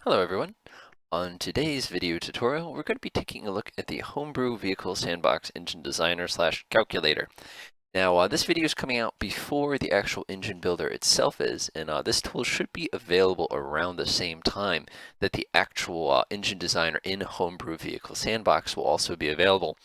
Hello everyone. On today's video tutorial, we're going to be taking a look at the Homebrew Vehicle Sandbox Engine Designer / Calculator. Now, this video is coming out before the actual engine builder itself is, and this tool should be available around the same time that the actual engine designer in Homebrew Vehicle Sandbox will also be available.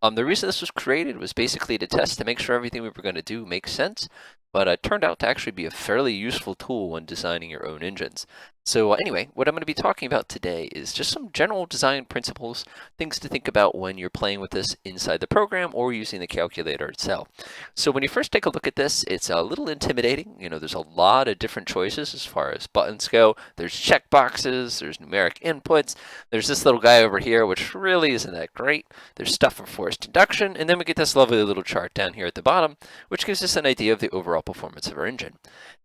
The reason this was created was basically to test to make sure everything we were going to do makes sense, but it turned out to actually be a fairly useful tool when designing your own engines. So anyway, what I'm going to be talking about today is just some general design principles, things to think about when you're playing with this inside the program or using the calculator itself. So when you first take a look at this, it's a little intimidating. You know, there's a lot of different choices as far as buttons go. There's checkboxes, there's numeric inputs, there's this little guy over here, which really isn't that great. There's stuff for forced induction, and then we get this lovely little chart down here at the bottom, which gives us an idea of the overall performance of our engine.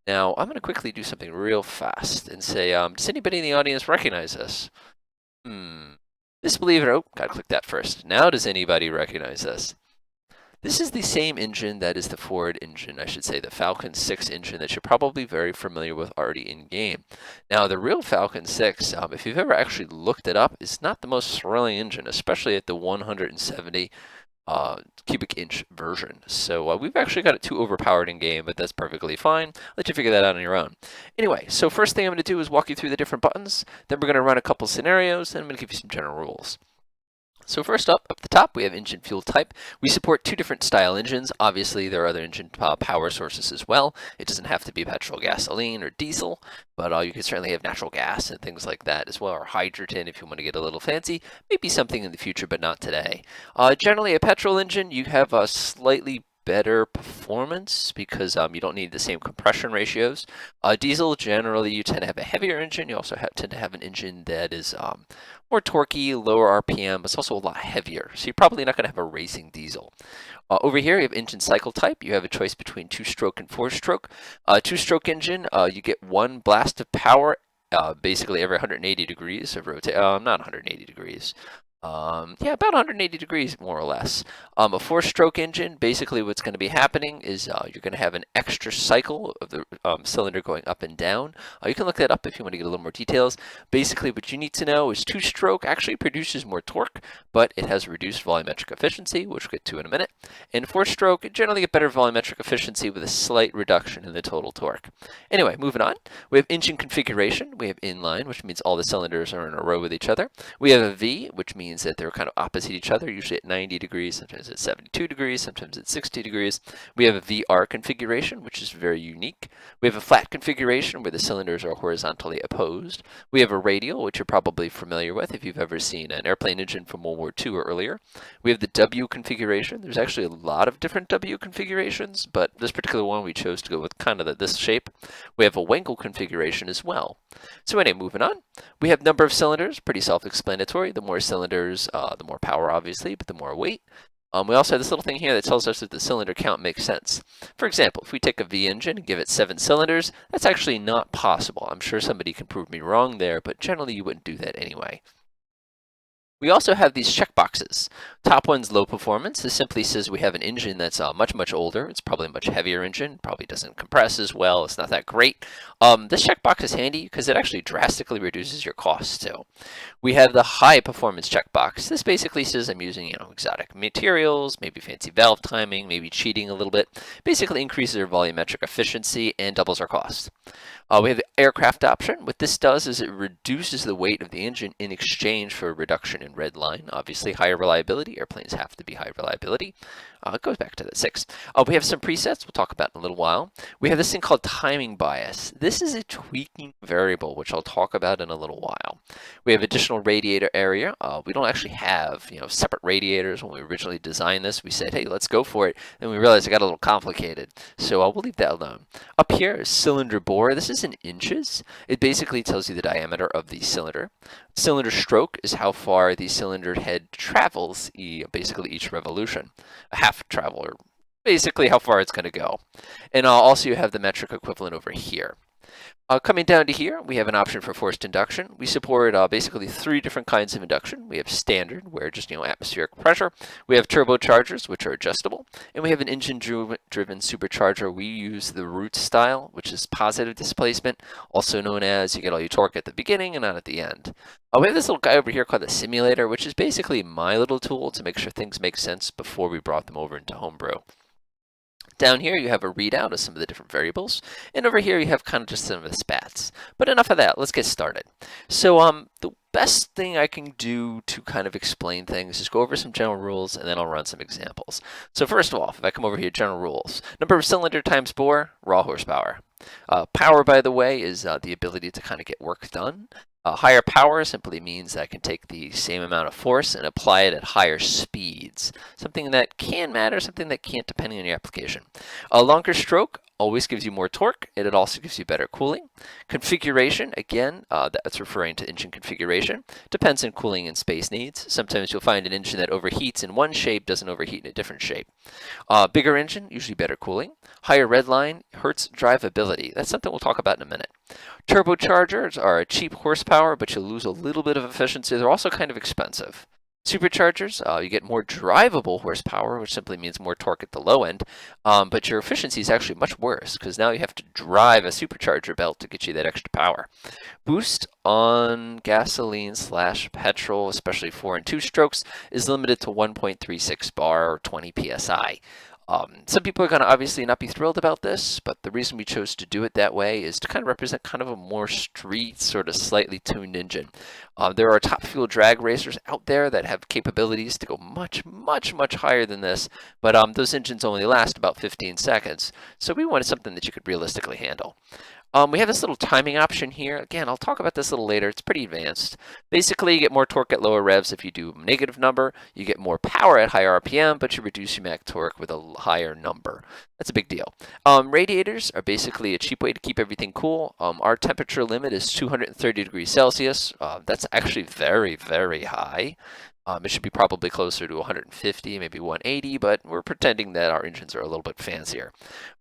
Now, I'm going to quickly do something real fast and say, does anybody in the audience recognize this? This, believe it or not, gotta click that first. Now, does anybody recognize this? This is the same engine that is the Ford engine, I should say, the Falcon 6 engine that you're probably very familiar with already in game. Now, the real Falcon 6, if you've ever actually looked it up, is not the most thrilling engine, especially at the 170 cubic inch version. So we've actually got it too overpowered in game, but that's perfectly fine. Let you figure that out on your own. Anyway, so first thing I'm going to do is walk you through the different buttons. Then we're going to run a couple scenarios, and I'm going to give you some general rules. So first up the top, we have engine fuel type. We support two different style engines. Obviously, there are other engine power sources as well. It doesn't have to be petrol, gasoline, or diesel, but you can certainly have natural gas and things like that as well, or hydrogen if you want to get a little fancy. Maybe something in the future, but not today. Generally, a petrol engine, you have a slightly better performance because you don't need the same compression ratios. Diesel, generally, you tend to have a heavier engine. You also tend to have an engine that is more torquey, lower RPM, but it's also a lot heavier. So you're probably not going to have a racing diesel. Over here, you have engine cycle type. You have a choice between 2-stroke and 4-stroke. 2-stroke engine, you get one blast of power basically every 180 degrees of rotation. Not 180 degrees. Yeah, about 180 degrees, more or less. A 4-stroke engine, basically what's going to be happening is you're going to have an extra cycle of the cylinder going up and down. You can look that up if you want to get a little more details. Basically, what you need to know is 2-stroke actually produces more torque, but it has reduced volumetric efficiency, which we'll get to in a minute. And 4-stroke, generally get better volumetric efficiency with a slight reduction in the total torque. Anyway, moving on. We have engine configuration. We have inline, which means all the cylinders are in a row with each other. We have a V, which means that they're kind of opposite each other, usually at 90 degrees, sometimes at 72 degrees, sometimes at 60 degrees. We have a VR configuration, which is very unique. We have a flat configuration where the cylinders are horizontally opposed. We have a radial, which you're probably familiar with if you've ever seen an airplane engine from World War II or earlier. We have the W configuration. There's actually a lot of different W configurations, but this particular one we chose to go with kind of this shape. We have a Wankel configuration as well. So anyway, moving on. We have number of cylinders, pretty self-explanatory. The more cylinders, the more power, obviously, but the more weight. We also have this little thing here that tells us that the cylinder count makes sense. For example, if we take a V engine and give it 7 cylinders, that's actually not possible. I'm sure somebody can prove me wrong there, but generally you wouldn't do that anyway. We also have these checkboxes. Top one's low performance. This simply says we have an engine that's much older. It's probably a much heavier engine. Probably doesn't compress as well. It's not that great. This checkbox is handy because it actually drastically reduces your costs too. We have the high performance checkbox. This basically says I'm using exotic materials, maybe fancy valve timing, maybe cheating a little bit. Basically increases our volumetric efficiency and doubles our cost. We have the aircraft option. What this does is it reduces the weight of the engine in exchange for a reduction in red line. Obviously, higher reliability. Airplanes have to be high reliability. It goes back to the 6. We have some presets we'll talk about in a little while. We have this thing called timing bias. This is a tweaking variable, which I'll talk about in a little while. We have additional radiator area. We don't actually have separate radiators. When we originally designed this, we said, hey, let's go for it. Then we realized it got a little complicated. So we'll leave that alone. Up here is cylinder bore. This is in inches. It basically tells you the diameter of the cylinder. Cylinder stroke is how far the cylinder head travels, basically each revolution. A half travel, or basically how far it's going to go. And also you have the metric equivalent over here. Coming down to here, we have an option for forced induction. We support basically 3 different kinds of induction. We have standard, where just atmospheric pressure. We have turbochargers, which are adjustable, and we have an engine-driven supercharger. We use the root style, which is positive displacement, also known as you get all your torque at the beginning and not at the end. We have this little guy over here called the simulator, which is basically my little tool to make sure things make sense before we brought them over into Homebrew. Down here you have a readout of some of the different variables, and over here you have kind of just some of the spats. But enough of that, let's get started. So the best thing I can do to kind of explain things is go over some general rules, and then I'll run some examples. So first of all, if I come over here, general rules. Number of cylinder times bore, raw horsepower. Power, by the way, is the ability to kind of get work done. Higher power simply means that I can take the same amount of force and apply it at higher speeds. Something that can matter, something that can't, depending on your application. A longer stroke always gives you more torque, and it also gives you better cooling. Configuration, again, that's referring to engine configuration. Depends on cooling and space needs. Sometimes you'll find an engine that overheats in one shape doesn't overheat in a different shape. Bigger engine, usually better cooling. Higher red line hurts drivability. That's something we'll talk about in a minute. Turbochargers are a cheap horsepower, but you'll lose a little bit of efficiency. They're also kind of expensive. Superchargers, you get more drivable horsepower, which simply means more torque at the low end, but your efficiency is actually much worse because now you have to drive a supercharger belt to get you that extra power. Boost on gasoline/petrol, especially 4 and 2 strokes, is limited to 1.36 bar or 20 psi. Some people are going to obviously not be thrilled about this, but the reason we chose to do it that way is to kind of represent kind of a more street, sort of slightly tuned engine. There are top fuel drag racers out there that have capabilities to go much, much, much higher than this, but those engines only last about 15 seconds, so we wanted something that you could realistically handle. We have this little timing option here. Again, I'll talk about this a little later. It's pretty advanced. Basically, you get more torque at lower revs if you do a negative number. You get more power at higher RPM, but you reduce your max torque with a higher number. That's a big deal. Radiators are basically a cheap way to keep everything cool. Our temperature limit is 230 degrees Celsius. That's actually very, very high. It should be probably closer to 150, maybe 180, but we're pretending that our engines are a little bit fancier.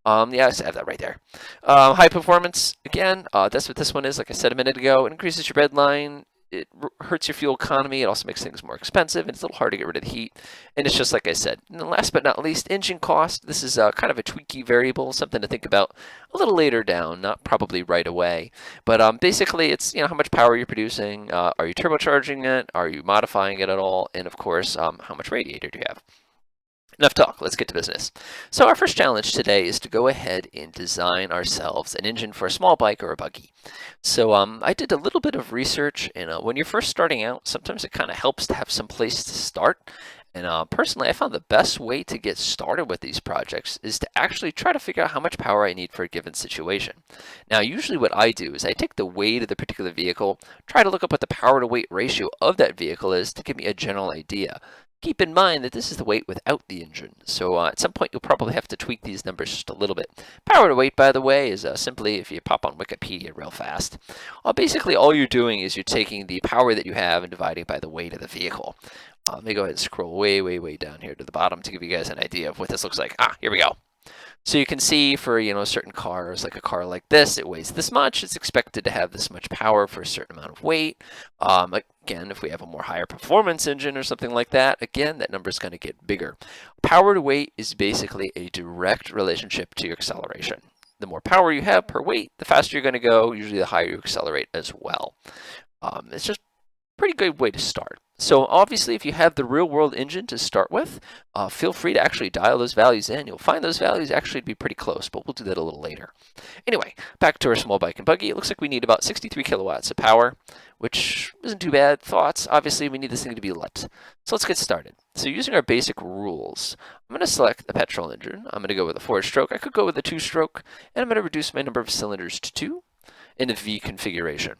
Yeah, I have that right there. High performance, again, that's what this one is. Like I said a minute ago, it increases your red line. It hurts your fuel economy. It also makes things more expensive, and it's a little hard to get rid of the heat. And it's just like I said. And then last but not least, engine cost. This is kind of a tweaky variable, something to think about a little later down, not probably right away. But basically, it's how much power you're producing. Are you turbocharging it? Are you modifying it at all? And of course, how much radiator do you have? Enough talk, let's get to business. So our first challenge today is to go ahead and design ourselves an engine for a small bike or a buggy. So I did a little bit of research, and when you're first starting out, sometimes it kind of helps to have some place to start. And personally, I found the best way to get started with these projects is to actually try to figure out how much power I need for a given situation. Now, usually what I do is I take the weight of the particular vehicle, try to look up what the power to weight ratio of that vehicle is to give me a general idea. Keep in mind that this is the weight without the engine, so at some point you'll probably have to tweak these numbers just a little bit. Power to weight, by the way, is simply, if you pop on Wikipedia real fast, basically all you're doing is you're taking the power that you have and dividing by the weight of the vehicle. Let me go ahead and scroll way, way, way down here to the bottom to give you guys an idea of what this looks like. Here we go. So you can see for certain cars, like a car like this, it weighs this much. It's expected to have this much power for a certain amount of weight. Again, if we have a more higher performance engine or something like that, again, that number is going to get bigger. Power to weight is basically a direct relationship to your acceleration. The more power you have per weight, the faster you're going to go. Usually the higher you accelerate as well. It's just a pretty good way to start. So obviously, if you have the real-world engine to start with, feel free to actually dial those values in. You'll find those values actually to be pretty close, but we'll do that a little later. Anyway, back to our small bike and buggy. It looks like we need about 63 kilowatts of power, which isn't too bad. Thoughts? Obviously, we need this thing to be lit. So let's get started. So using our basic rules, I'm going to select the petrol engine. I'm going to go with a 4-stroke. I could go with a 2-stroke, and I'm going to reduce my number of cylinders to 2 in a V configuration.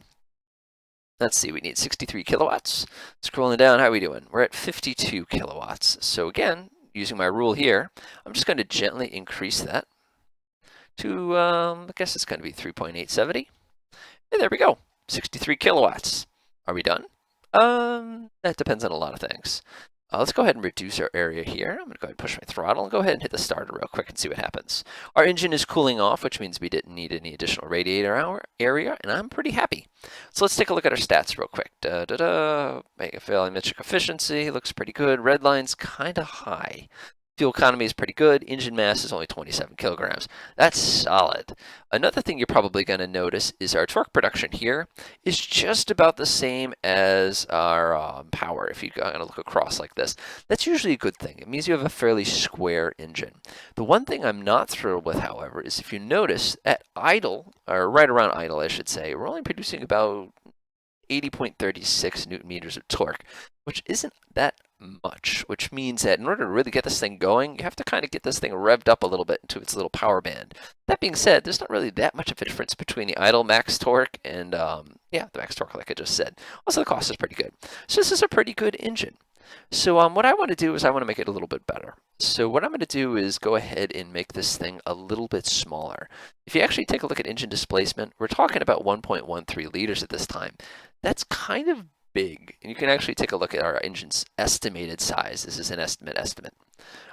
Let's see, we need 63 kilowatts. Scrolling down, how are we doing? We're at 52 kilowatts. So again, using my rule here, I'm just going to gently increase that to, I guess it's going to be 3.870. And there we go, 63 kilowatts. Are we done? That depends on a lot of things. Let's go ahead and reduce our area here. I'm going to go ahead and push my throttle and go ahead and hit the starter real quick and see what happens. Our engine is cooling off, which means we didn't need any additional radiator area, and I'm pretty happy. So let's take a look at our stats real quick. Volumetric efficiency looks pretty good. Red line's kind of high. Fuel economy is pretty good. Engine mass is only 27 kilograms. That's solid. Another thing you're probably going to notice is our torque production here is just about the same as our power. If you're going to look across like this, that's usually a good thing. It means you have a fairly square engine. The one thing I'm not thrilled with, however, is if you notice at idle, or right around idle, I should say, we're only producing about 80.36 newton meters of torque, which isn't that much, which means that in order to really get this thing going, you have to kind of get this thing revved up a little bit into its little power band. That being said, there's not really that much of a difference between the idle max torque and, the max torque, like I just said. Also, the cost is pretty good. So this is a pretty good engine. So what I want to do is I want to make it a little bit better. So what I'm going to do is go ahead and make this thing a little bit smaller. If you actually take a look at engine displacement, we're talking about 1.13 liters at this time. That's kind of big. And you can actually take a look at our engine's estimated size. This is an estimate.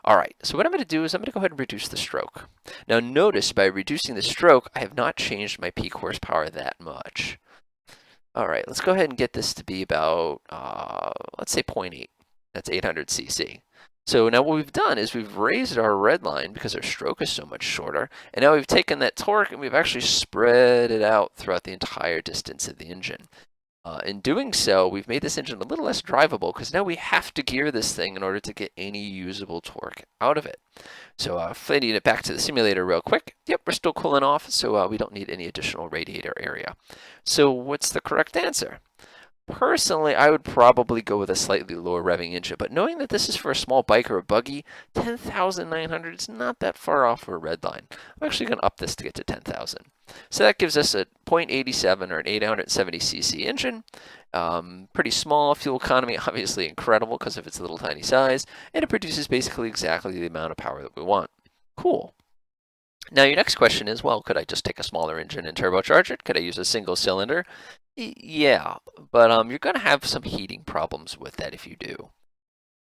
All right, so what I'm going to do is I'm going to go ahead and reduce the stroke. Now notice by reducing the stroke, I have not changed my peak horsepower that much. All right, let's go ahead and get this to be about, let's say 0.8. That's 800 cc. So now what we've done is we've raised our red line because our stroke is so much shorter, and now we've taken that torque and we've actually spread it out throughout the entire distance of the engine. In doing so, we've made this engine a little less drivable because now we have to gear this thing in order to get any usable torque out of it. So fading it back to the simulator real quick. Yep, we're still cooling off, so we don't need any additional radiator area. So what's the correct answer? Personally, I would probably go with a slightly lower revving engine, but knowing that this is for a small bike or a buggy, 10,900 is not that far off for a red line. I'm actually going to up this to get to 10,000. So that gives us a 0.87 or an 870 cc engine. Pretty small. Fuel economy, obviously incredible because of its little tiny size, and it produces basically exactly the amount of power that we want. Cool. Now your next question is, well, could I just take a smaller engine and turbocharge it? Could I use a single cylinder? Yeah, but you're going to have some heating problems with that if you do.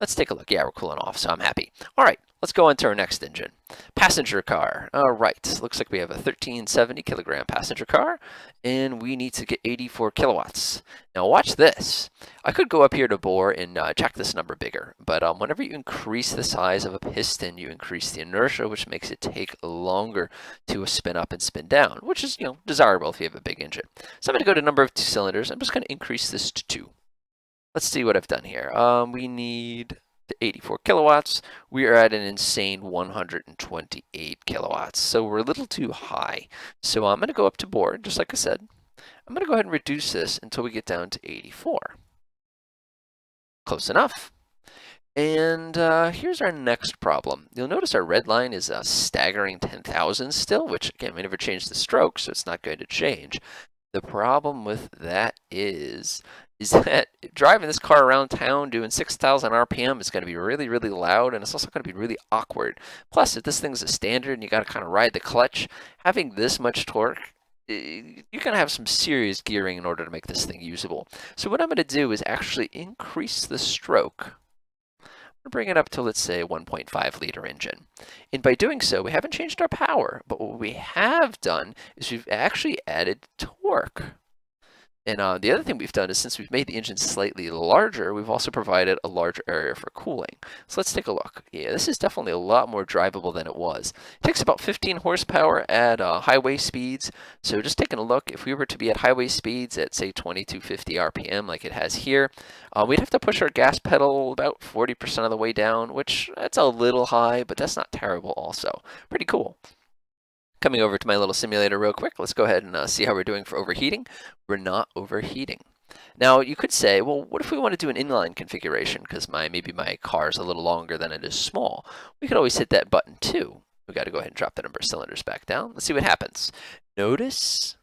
Let's take a look. Yeah, we're cooling off, so I'm happy. All right, let's go into our next engine. Passenger car. All right, looks like we have a 1370 kilogram passenger car, and we need to get 84 kilowatts. Now watch this. I could go up here to bore and check this number bigger, but whenever you increase the size of a piston, you increase the inertia, which makes it take longer to spin up and spin down, which is desirable if you have a big engine. So I'm going to go to number of cylinders. I'm just going to increase this to 2. Let's see what I've done here. We need the 84 kilowatts. We are at an insane 128 kilowatts. So we're a little too high. So I'm going to go up to board, just like I said. I'm going to go ahead and reduce this until we get down to 84. Close enough. And here's our next problem. You'll notice our red line is a staggering 10,000 still, which again, we never changed the stroke, so it's not going to change. The problem with that is that driving this car around town doing 6,000 RPM is going to be really, really loud, and it's also going to be really awkward. Plus, if this thing's a standard and you got to kind of ride the clutch, having this much torque, you're going to have some serious gearing in order to make this thing usable. So what I'm going to do is actually increase the stroke. I'm going to bring it up to, let's say, 1.5 liter engine. And by doing so, we haven't changed our power, but what we have done is we've actually added torque. And the other thing we've done is since we've made the engine slightly larger, we've also provided a larger area for cooling. So let's take a look. Yeah, this is definitely a lot more drivable than it was. It takes about 15 horsepower at highway speeds. So just taking a look, if we were to be at highway speeds at, say, 2250 RPM like it has here, we'd have to push our gas pedal about 40% of the way down, which that's a little high, but that's not terrible also. Pretty cool. Coming over to my little simulator real quick, let's go ahead and see how we're doing for overheating. We're not overheating. Now, you could say, well, what if we want to do an inline configuration because maybe my car is a little longer than it is small? We could always hit that button too. We've got to go ahead and drop the number of cylinders back down. Let's see what happens. Notice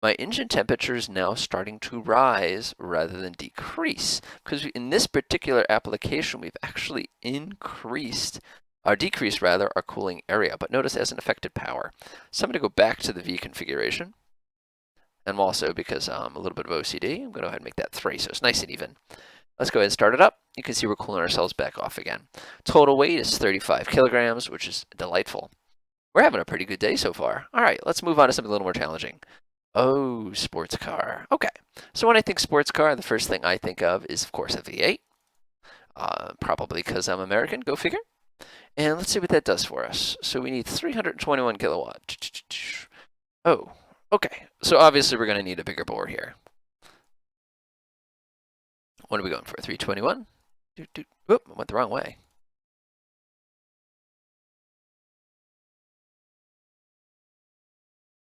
my engine temperature is now starting to rise rather than decrease because in this particular application, we've actually decreased our cooling area, but notice it hasn't affected power. So I'm going to go back to the V configuration. And also because I'm a little bit of OCD, I'm going to go ahead and make that 3 so it's nice and even. Let's go ahead and start it up. You can see we're cooling ourselves back off again. Total weight is 35 kilograms, which is delightful. We're having a pretty good day so far. All right, let's move on to something a little more challenging. Oh, sports car. Okay, so when I think sports car, the first thing I think of is, of course, a V8. Probably because I'm American, go figure. And let's see what that does for us. So we need 321 kilowatt. Oh, okay. So obviously we're going to need a bigger bore here. What are we going for? 321? Oop, I went the wrong way.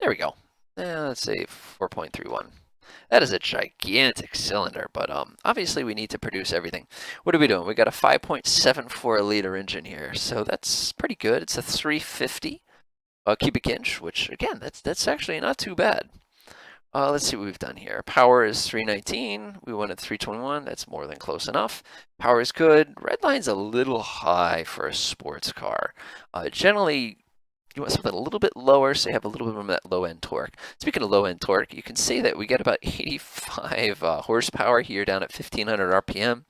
There we go. Let's say 4.31. That is a gigantic cylinder, but obviously we need to produce everything. What are we doing? We got a 5.74 liter engine here, so that's pretty good. It's a 350 cubic inch, which again, that's actually not too bad. Let's see what we've done here. Power is 319. We wanted 321. That's more than close enough. Power is good. Red line's a little high for a sports car. Generally, you want something a little bit lower so you have a little bit of that low-end torque. Speaking of low-end torque, you can see that we get about 85 horsepower here down at 1500 RPM,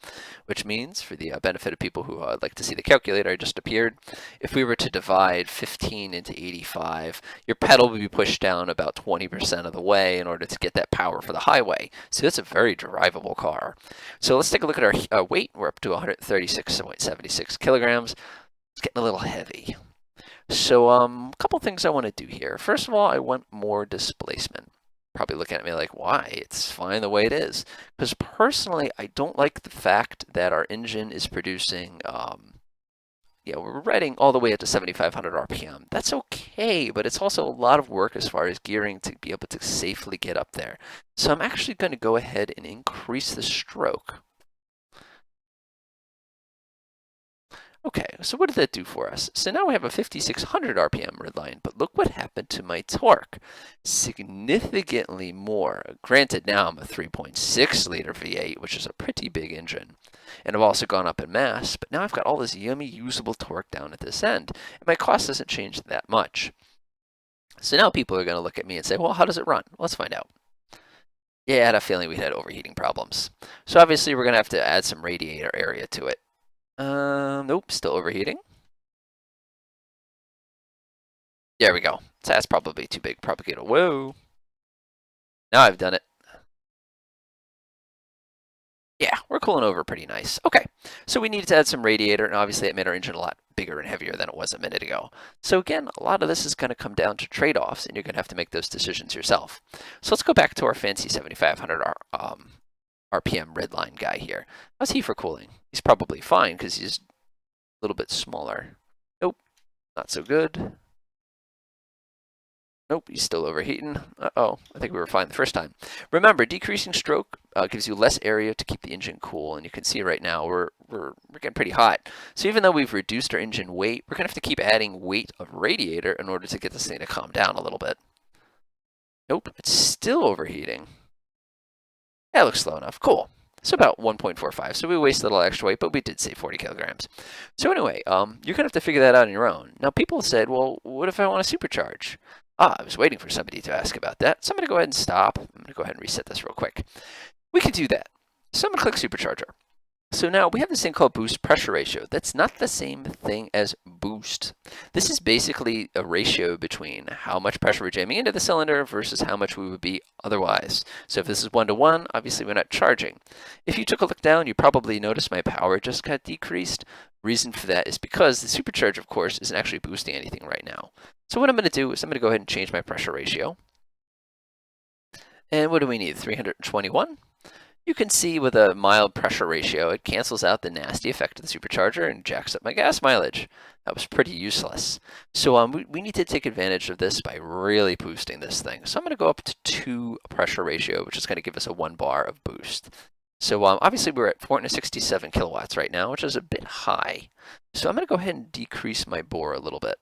which means, for the benefit of people who like to see the calculator I just appeared, if we were to divide 15 into 85, your pedal would be pushed down about 20% of the way in order to get that power for the highway. So that's a very drivable car. So let's take a look at our weight. We're up to 136.76 kilograms. It's getting a little heavy. So a couple things I want to do here. First of all, I want more displacement. Probably looking at me like, why? It's fine the way it is. Because personally, I don't like the fact that our engine is producing, we're rating all the way up to 7,500 RPM. That's okay, but it's also a lot of work as far as gearing to be able to safely get up there. So I'm actually going to go ahead and increase the stroke. Okay, so what did that do for us? So now we have a 5,600 RPM red line, but look what happened to my torque. Significantly more. Granted, now I'm a 3.6 liter V8, which is a pretty big engine. And I've also gone up in mass, but now I've got all this yummy usable torque down at this end, and my cost doesn't change that much. So now people are going to look at me and say, well, how does it run? Let's find out. Yeah, I had a feeling we had overheating problems. So obviously we're going to have to add some radiator area to it. Nope, still overheating. There we go. So that's probably too big. Probably get a whoa. Now I've done it. Yeah, we're cooling over pretty nice. Okay, so we needed to add some radiator, and obviously it made our engine a lot bigger and heavier than it was a minute ago. So again, a lot of this is going to come down to trade-offs, and you're going to have to make those decisions yourself. So let's go back to our fancy 7,500 RPM redline guy here. How's he for cooling? He's probably fine because he's a little bit smaller. Nope, not so good. Nope, he's still overheating. Uh-oh, I think we were fine the first time. Remember, decreasing stroke gives you less area to keep the engine cool, and you can see right now we're getting pretty hot. So even though we've reduced our engine weight, we're going to have to keep adding weight of radiator in order to get this thing to calm down a little bit. Nope, it's still overheating. That looks slow enough. Cool. So about 1.45. So we wasted a little extra weight, but we did save 40 kilograms. So anyway, you're going to have to figure that out on your own. Now, people said, well, what if I want to supercharge? I was waiting for somebody to ask about that. So I'm going to go ahead and stop. I'm going to go ahead and reset this real quick. We can do that. So I'm going to click supercharger. So now we have this thing called boost pressure ratio. That's not the same thing as boost. This is basically a ratio between how much pressure we're jamming into the cylinder versus how much we would be otherwise. So if this is 1-to-1, obviously we're not charging. If you took a look down, you probably noticed my power just got decreased. Reason for that is because the supercharge, of course, isn't actually boosting anything right now. So what I'm going to do is I'm going to go ahead and change my pressure ratio. And what do we need? 321? You can see with a mild pressure ratio, it cancels out the nasty effect of the supercharger and jacks up my gas mileage. That was pretty useless. So we need to take advantage of this by really boosting this thing. So I'm going to go up to 2 pressure ratio, which is going to give us a 1 bar of boost. So obviously we're at 467 kilowatts right now, which is a bit high. So I'm going to go ahead and decrease my bore a little bit.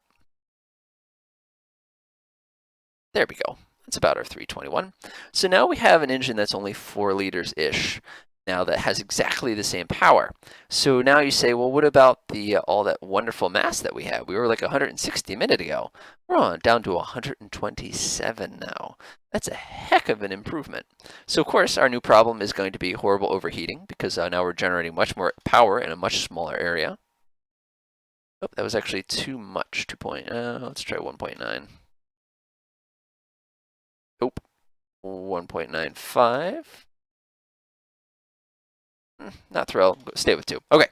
There we go. That's about our 321. So now we have an engine that's only 4 liters-ish. now that has exactly the same power. So now you say, well, what about the all that wonderful mass that we had? We were like 160 a minute ago. We're on down to 127 now. That's a heck of an improvement. So of course, our new problem is going to be horrible overheating because now we're generating much more power in a much smaller area. Oh, that was actually too much. Let's try 1.9. Nope. 1.95. Not thrilled. Stay with 2. Okay.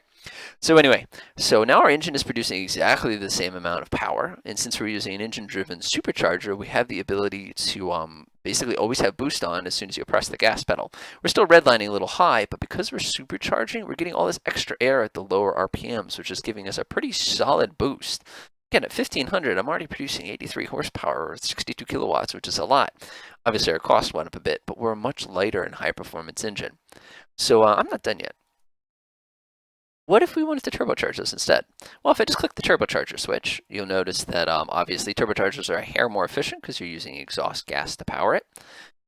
So anyway, so now our engine is producing exactly the same amount of power, and since we're using an engine-driven supercharger, we have the ability to basically always have boost on as soon as you press the gas pedal. We're still redlining a little high, but because we're supercharging, we're getting all this extra air at the lower RPMs, which is giving us a pretty solid boost. Again, at 1500, I'm already producing 83 horsepower or 62 kilowatts, which is a lot. Obviously, our cost went up a bit, but we're a much lighter and high-performance engine. So I'm not done yet. What if we wanted to turbocharge this instead? Well, if I just click the turbocharger switch, you'll notice that obviously turbochargers are a hair more efficient because you're using exhaust gas to power it.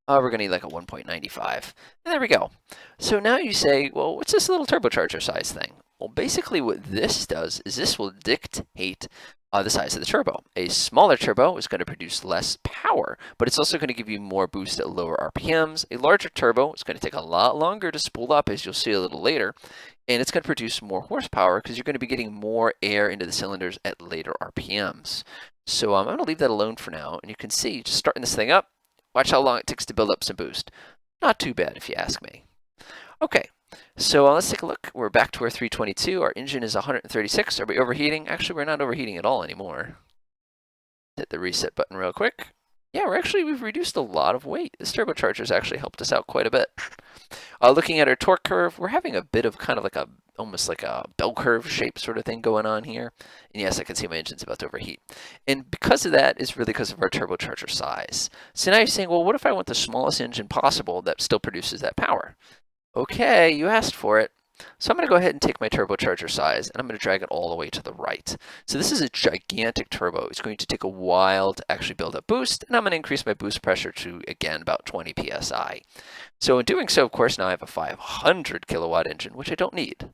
We're going to need like a 1.95. And there we go. So now you say, well, what's this little turbocharger size thing? Well, basically what this does is this will dictate the size of the turbo. A smaller turbo is going to produce less power, but it's also going to give you more boost at lower RPMs. A larger turbo is going to take a lot longer to spool up, as you'll see a little later, and it's going to produce more horsepower because you're going to be getting more air into the cylinders at later RPMs. So I'm going to leave that alone for now, and you can see, just starting this thing up, watch how long it takes to build up some boost. Not too bad if you ask me. Okay, so let's take a look. We're back to our 322. Our engine is 136. Are we overheating? Actually, we're not overheating at all anymore. Hit the reset button real quick. Yeah, we've reduced a lot of weight. This turbocharger's actually helped us out quite a bit. Looking at our torque curve, we're having a bit of kind of like almost like a bell curve shape sort of thing going on here. And yes, I can see my engine's about to overheat. And because of that is really because of our turbocharger size. So now you're saying, well, what if I want the smallest engine possible that still produces that power? Okay, you asked for it. So I'm going to go ahead and take my turbocharger size, and I'm going to drag it all the way to the right. So this is a gigantic turbo. It's going to take a while to actually build up boost, and I'm going to increase my boost pressure to, again, about 20 psi. So in doing so, of course, now I have a 500 kilowatt engine, which I don't need.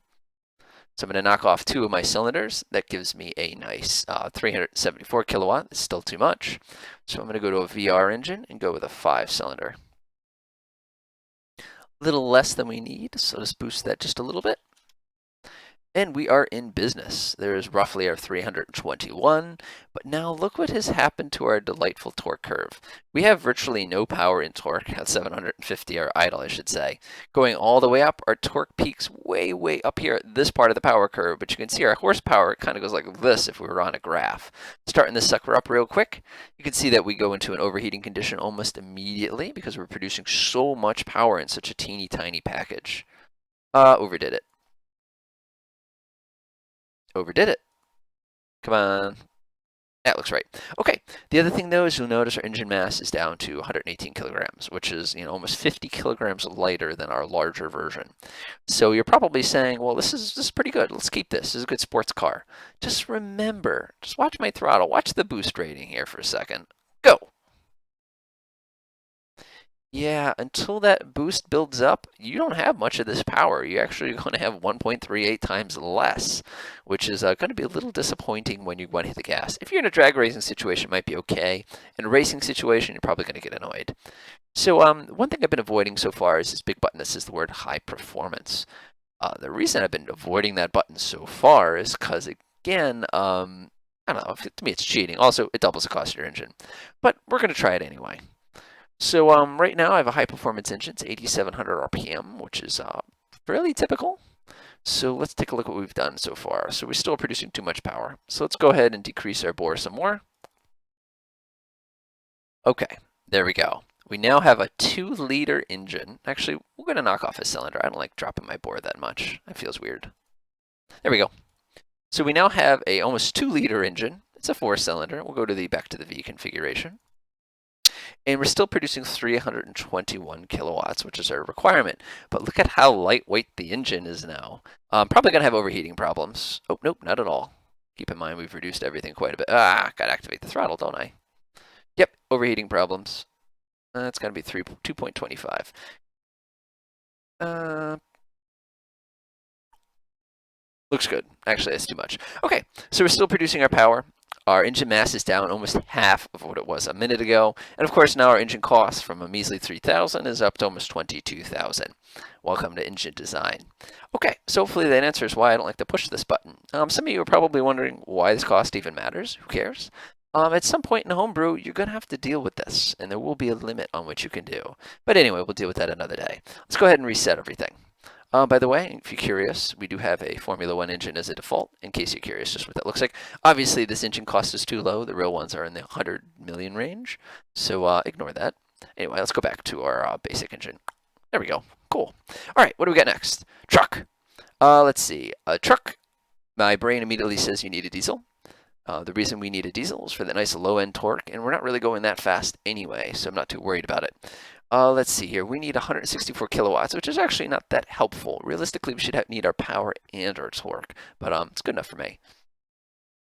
So I'm going to knock off 2 of my cylinders. That gives me a nice 374 kilowatt. It's still too much. So I'm going to go to a VR engine and go with a 5-cylinder. Little less than we need, so let's boost that just a little bit. And we are in business. There's roughly our 321, but now look what has happened to our delightful torque curve. We have virtually no power in torque at 750, or idle, I should say. Going all the way up, our torque peaks way, way up here at this part of the power curve, but you can see our horsepower kind of goes like this if we were on a graph. Starting this sucker up real quick, you can see that we go into an overheating condition almost immediately because we're producing so much power in such a teeny tiny package. Overdid it. Overdid it. Come on. That looks right. Okay. The other thing, though, is you'll notice our engine mass is down to 118 kilograms, which is almost 50 kilograms lighter than our larger version. So you're probably saying, well, this is pretty good. Let's keep this. This is a good sports car. Just remember, just watch my throttle. Watch the boost rating here for a second. Go. Yeah, until that boost builds up, you don't have much of this power. You're actually going to have 1.38 times less, which is going to be a little disappointing when you want to hit the gas. If you're in a drag racing situation, it might be okay. In a racing situation, you're probably going to get annoyed. So one thing I've been avoiding so far is this big button that says the word high performance. The reason I've been avoiding that button so far is because, again, I don't know, to me it's cheating. Also, it doubles the cost of your engine. But we're going to try it anyway. So right now I have a high performance engine. It's 8,700 RPM, which is fairly typical. So let's take a look at what we've done so far. So we're still producing too much power. So let's go ahead and decrease our bore some more. Okay, there we go. We now have a 2-liter engine. Actually, we're going to knock off a cylinder. I don't like dropping my bore that much. That feels weird. There we go. So we now have a almost 2-liter engine. It's a 4-cylinder. We'll go to the back to the V configuration. And we're still producing 321 kilowatts, which is our requirement. But look at how lightweight the engine is now. Probably going to have overheating problems. Oh, nope, not at all. Keep in mind we've reduced everything quite a bit. Got to activate the throttle, don't I? Yep, overheating problems. That's going to be 2.25. Looks good. Actually, that's too much. Okay, so we're still producing our power. Our engine mass is down almost half of what it was a minute ago. And of course, now our engine cost from a measly 3,000 is up to almost 22,000. Welcome to engine design. Okay, so hopefully that answers why I don't like to push this button. Some of you are probably wondering why this cost even matters. Who cares? At some point in Homebrew, you're going to have to deal with this, and there will be a limit on what you can do. But anyway, we'll deal with that another day. Let's go ahead and reset everything. By the way, if you're curious, we do have a Formula One engine as a default, in case you're curious just what that looks like. Obviously, this engine cost is too low. The real ones are in the 100 million range, so ignore that. Anyway, let's go back to our basic engine. There we go. Cool. All right, what do we got next? Truck. Let's see. Truck. My brain immediately says you need a diesel. The reason we need a diesel is for the nice low-end torque, and we're not really going that fast anyway, so I'm not too worried about it. Let's see here. We need 164 kilowatts, which is actually not that helpful. Realistically, we should need our power and our torque, but it's good enough for me.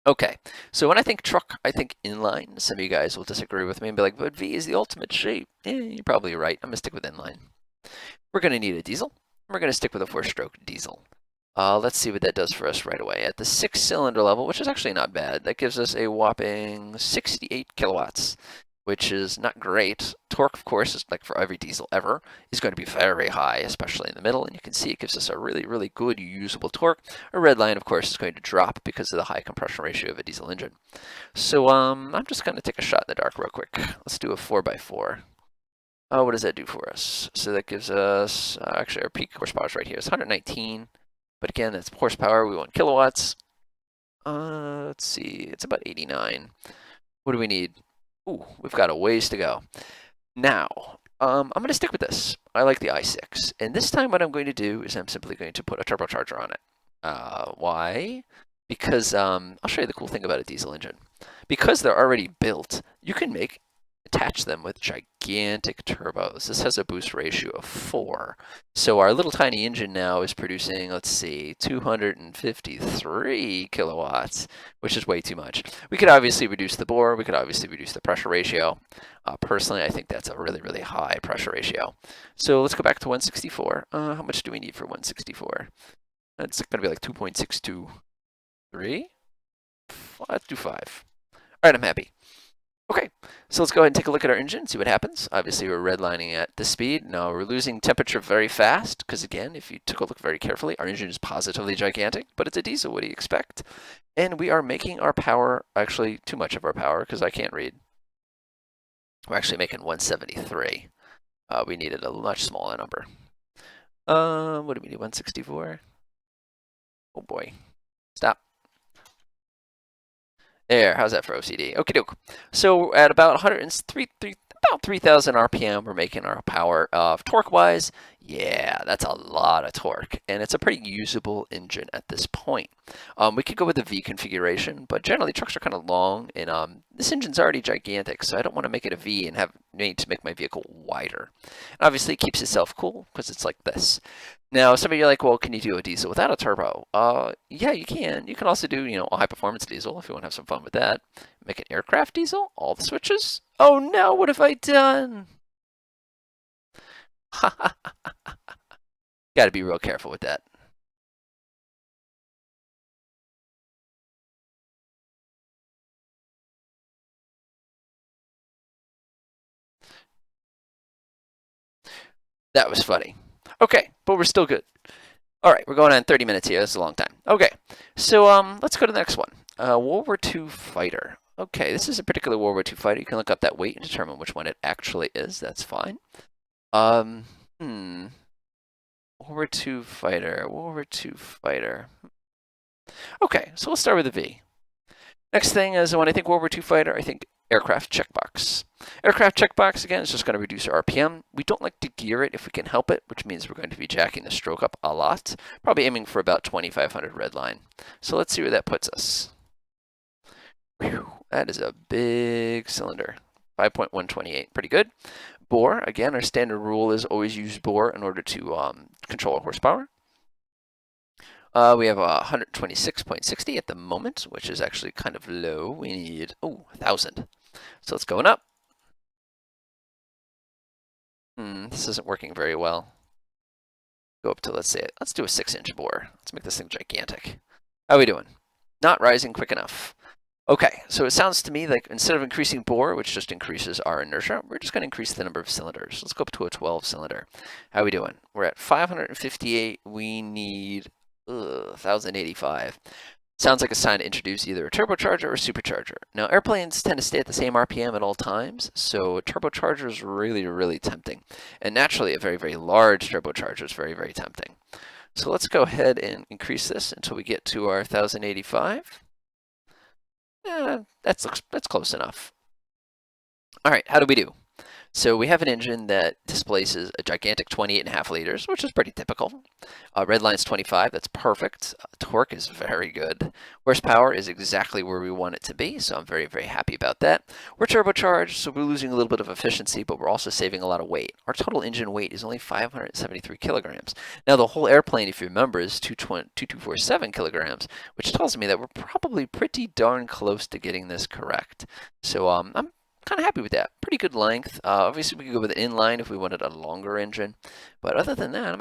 Okay, so when I think truck, I think inline. Some of you guys will disagree with me and be like, but V is the ultimate shape. You're probably right. I'm going to stick with inline. We're going to need a diesel. We're going to stick with a 4-stroke diesel. Let's see what that does for us right away. At the 6-cylinder level, which is actually not bad, that gives us a whopping 68 kilowatts, which is not great. Torque, of course, is like for every diesel ever, is going to be very high, especially in the middle. And you can see it gives us a really, really good usable torque. A red line, of course, is going to drop because of the high compression ratio of a diesel engine. So I'm just going to take a shot in the dark real quick. Let's do a 4x4. Oh, what does that do for us? So that gives us, actually our peak horsepower is right here. It's 119. But again, that's horsepower. We want kilowatts. Let's see. It's about 89. What do we need? Ooh, we've got a ways to go. Now, I'm going to stick with this. I like the i6. And this time what I'm going to do is I'm simply going to put a turbocharger on it. Why? Because I'll show you the cool thing about a diesel engine. Because they're already built, you can attach them with gigantic turbos. This has a boost ratio of 4. So our little tiny engine now is producing, let's see, 253 kilowatts, which is way too much. We could obviously reduce the bore. We could obviously reduce the pressure ratio. Personally, I think that's a really, really high pressure ratio. So let's go back to 164. How much do we need for 164? That's going to be like 2.623. Let's do 5. All right, I'm happy. Okay, so let's go ahead and take a look at our engine, see what happens. Obviously, we're redlining at this speed. Now, we're losing temperature very fast, because again, if you took a look very carefully, our engine is positively gigantic, but it's a diesel. What do you expect? And we are making our power, actually too much of our power, because I can't read. We're actually making 173. We needed a much smaller number. What do we need, 164? Oh boy, stop. There, how's that for OCD? Okie doke. So at about 103, about 3,000 RPM, we're making our power. Torque-wise, yeah, that's a lot of torque, and it's a pretty usable engine at this point. We could go with the V configuration, but generally trucks are kind of long, and this engine's already gigantic, so I don't want to make it a V and need to make my vehicle wider. Obviously, it keeps itself cool because it's like this. Now, some of you are like, well, can you do a diesel without a turbo? Yeah, you can. You can also do, a high-performance diesel if you want to have some fun with that. Make an aircraft diesel? All the switches? Oh no, what have I done? Got to be real careful with that. That was funny. Okay, but we're still good. All right, we're going on 30 minutes here. That's a long time. Okay, so let's go to the next one. World War II fighter. Okay, this is a particular World War II fighter. You can look up that weight and determine which one it actually is. That's fine. World War II fighter. World War II fighter. Okay, so we'll start with a V. Next thing is when I think World War II fighter, I think aircraft checkbox. Aircraft checkbox, again, is just going to reduce our RPM. We don't like to gear it if we can help it, which means we're going to be jacking the stroke up a lot. Probably aiming for about 2,500 red line. So let's see where that puts us. Whew, that is a big cylinder. 5.128, pretty good. Bore, again, our standard rule is always use bore in order to control our horsepower. We have 126.60 at the moment, which is actually kind of low. We need, 1,000. So let's go up. This isn't working very well. Go up to, let's do a 6-inch bore. Let's make this thing gigantic. How are we doing? Not rising quick enough. Okay, so it sounds to me like instead of increasing bore, which just increases our inertia, we're just going to increase the number of cylinders. Let's go up to a 12-cylinder. How are we doing? We're at 558. We need 1,085. Sounds like a sign to introduce either a turbocharger or a supercharger. Now, airplanes tend to stay at the same RPM at all times, so a turbocharger is really, really tempting. And naturally, a very, very large turbocharger is very, very tempting. So let's go ahead and increase this until we get to our 1,085. That's close enough. All right, how do we do? So we have an engine that displaces a gigantic 28.5 liters, which is pretty typical. Red line's 25, that's perfect. Torque is very good. Horsepower is exactly where we want it to be, so I'm very, very happy about that. We're turbocharged, so we're losing a little bit of efficiency, but we're also saving a lot of weight. Our total engine weight is only 573 kilograms. Now the whole airplane, if you remember, is 2247 kilograms, which tells me that we're probably pretty darn close to getting this correct. So I'm kind of happy with that. Pretty good length. Obviously, we could go with an inline if we wanted a longer engine. But other than that, I'm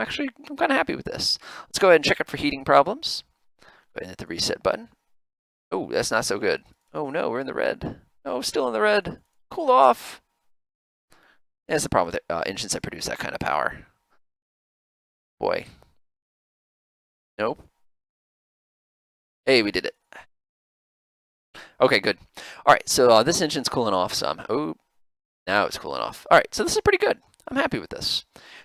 kind of happy with this. Let's go ahead and check it for heating problems. Go ahead and hit the reset button. Oh, that's not so good. Oh no, we're in the red. Oh, still in the red. Cool off. That's the problem with engines that produce that kind of power. Boy. Nope. Hey, we did it. Okay, good. All right, so this engine's cooling off some. Oh, now it's cooling off. All right, so this is pretty good. I'm happy with this.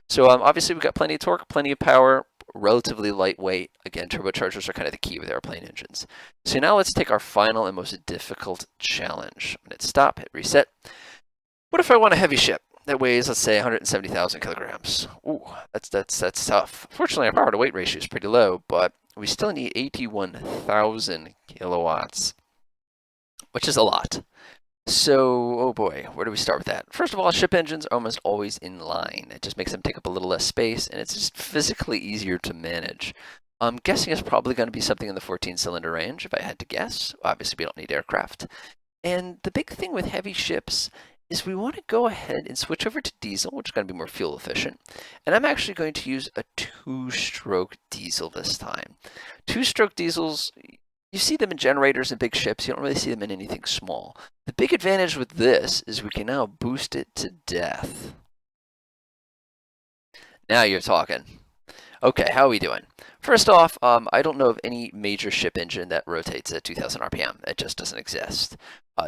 So obviously we've got plenty of torque, plenty of power, relatively lightweight. Again, turbochargers are kind of the key with airplane engines. So now let's take our final and most difficult challenge. I'm going to stop, hit reset. What if I want a heavy ship that weighs, let's say, 170,000 kilograms? Ooh, that's tough. Fortunately, our power to weight ratio is pretty low, but we still need 81,000 kilowatts, which is a lot. So, oh boy, where do we start with that? First of all, ship engines are almost always in line. It just makes them take up a little less space, and it's just physically easier to manage. I'm guessing it's probably going to be something in the 14-cylinder range, if I had to guess. Obviously, we don't need aircraft. And the big thing with heavy ships is we want to go ahead and switch over to diesel, which is going to be more fuel efficient. And I'm actually going to use a 2-stroke diesel this time. 2-stroke diesels, you see them in generators in big ships. You don't really see them in anything small. The big advantage with this is we can now boost it to death. Now you're talking. Okay, how are we doing? First off, I don't know of any major ship engine that rotates at 2,000 RPM. It just doesn't exist.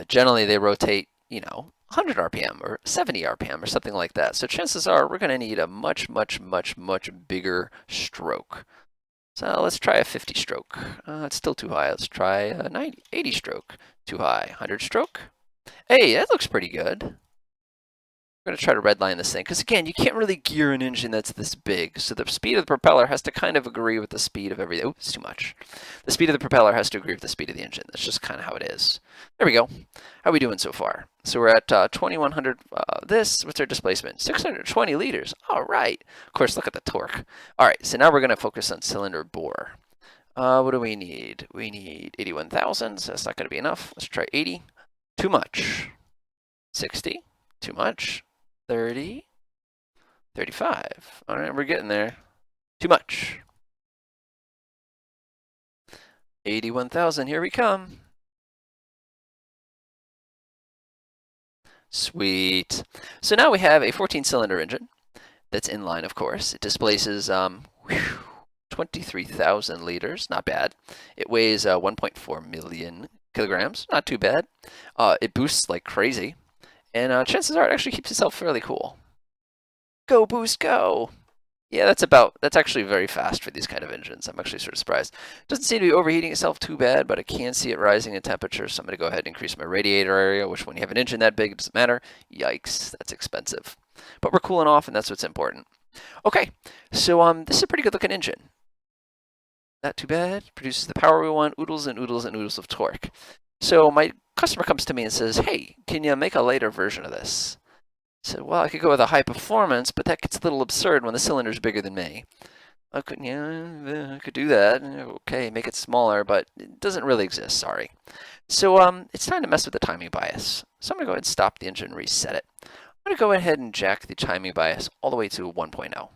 Generally, they rotate, 100 RPM or 70 RPM or something like that. So chances are we're going to need a much, much, much, much bigger stroke. So let's try a 50 stroke. It's still too high. Let's try a 80 stroke. Too high. 100 stroke. Hey, that looks pretty good. We're going to try to redline this thing, because again, you can't really gear an engine that's this big, so the speed of the propeller has to kind of agree with the speed of everything. Oh, it's too much. The speed of the propeller has to agree with the speed of the engine. That's just kind of how it is. There we go. How are we doing so far? So we're at 2,100. What's our displacement? 620 liters. All right. Of course, look at the torque. All right, so now we're going to focus on cylinder bore. What do we need? We need 81,000, so that's not going to be enough. Let's try 80. Too much. 60. Too much. 30, 35. All right, we're getting there. Too much. 81,000, here we come. Sweet. So now we have a 14-cylinder engine that's inline, of course. It displaces 23,000 liters, not bad. It weighs 1.4 million kilograms, not too bad. It boosts like crazy. And chances are it actually keeps itself fairly cool. Go boost, go! Yeah, that's actually very fast for these kind of engines. I'm actually sort of surprised. Doesn't seem to be overheating itself too bad, but I can see it rising in temperature, so I'm going to go ahead and increase my radiator area, which when you have an engine that big, it doesn't matter. Yikes, that's expensive. But we're cooling off, and that's what's important. Okay, so this is a pretty good looking engine. Not too bad. Produces the power we want, oodles and oodles and oodles of torque. So my customer comes to me and says, hey, can you make a lighter version of this? I said, well, I could go with a high performance, but that gets a little absurd when the cylinder's bigger than me. I could do that. Okay, make it smaller, but it doesn't really exist, sorry. So it's time to mess with the timing bias. So I'm going to go ahead and stop the engine and reset it. I'm going to go ahead and jack the timing bias all the way to 1.0.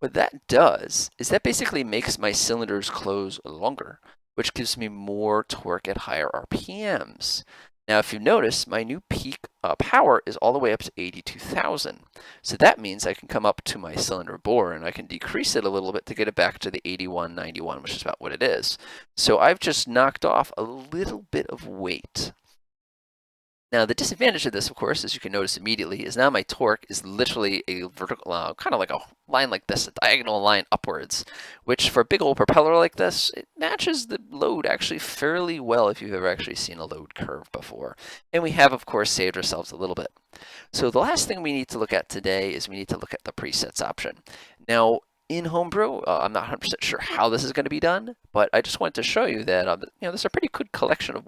What that does is that basically makes my cylinders close longer, which gives me more torque at higher RPMs. Now, if you notice, my new peak power is all the way up to 82,000. So that means I can come up to my cylinder bore and I can decrease it a little bit to get it back to the 8191, which is about what it is. So I've just knocked off a little bit of weight. Now, the disadvantage of this, of course, as you can notice immediately, is now my torque is literally a vertical, kind of like a line like this, a diagonal line upwards, which for a big old propeller like this, it matches the load actually fairly well if you've ever actually seen a load curve before. And we have, of course, saved ourselves a little bit. So the last thing we need to look at today is we need to look at the presets option. Now, in Homebrew, I'm not 100% sure how this is going to be done, but I just wanted to show you that there's a pretty good collection of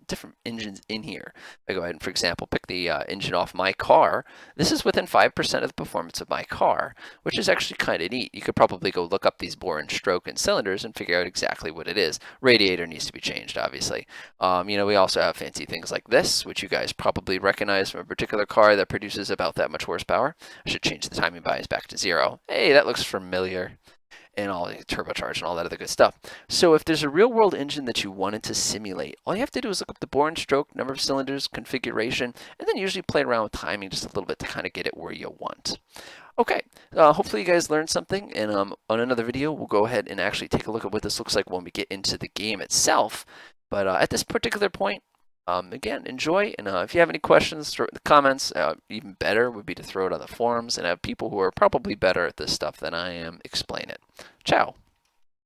different engines in here. I go ahead and, for example, pick the engine off my car. This is within 5% of the performance of my car, which is actually kind of neat. You could probably go look up these bore and stroke and cylinders and figure out exactly what it is. Radiator needs to be changed, obviously. We also have fancy things like this, which you guys probably recognize from a particular car that produces about that much horsepower. I should change the timing bias back to 0. Hey, that looks familiar. And all the turbocharge and all that other good stuff. So if there's a real world engine that you wanted to simulate, all you have to do is look up the bore and stroke, number of cylinders, configuration, and then usually play around with timing just a little bit to kind of get it where you want. Okay, hopefully you guys learned something, and on another video we'll go ahead and actually take a look at what this looks like when we get into the game itself. But at this particular point, again, enjoy, and if you have any questions, throw it in the comments. Even better would be to throw it on the forums and have people who are probably better at this stuff than I am explain it. Ciao.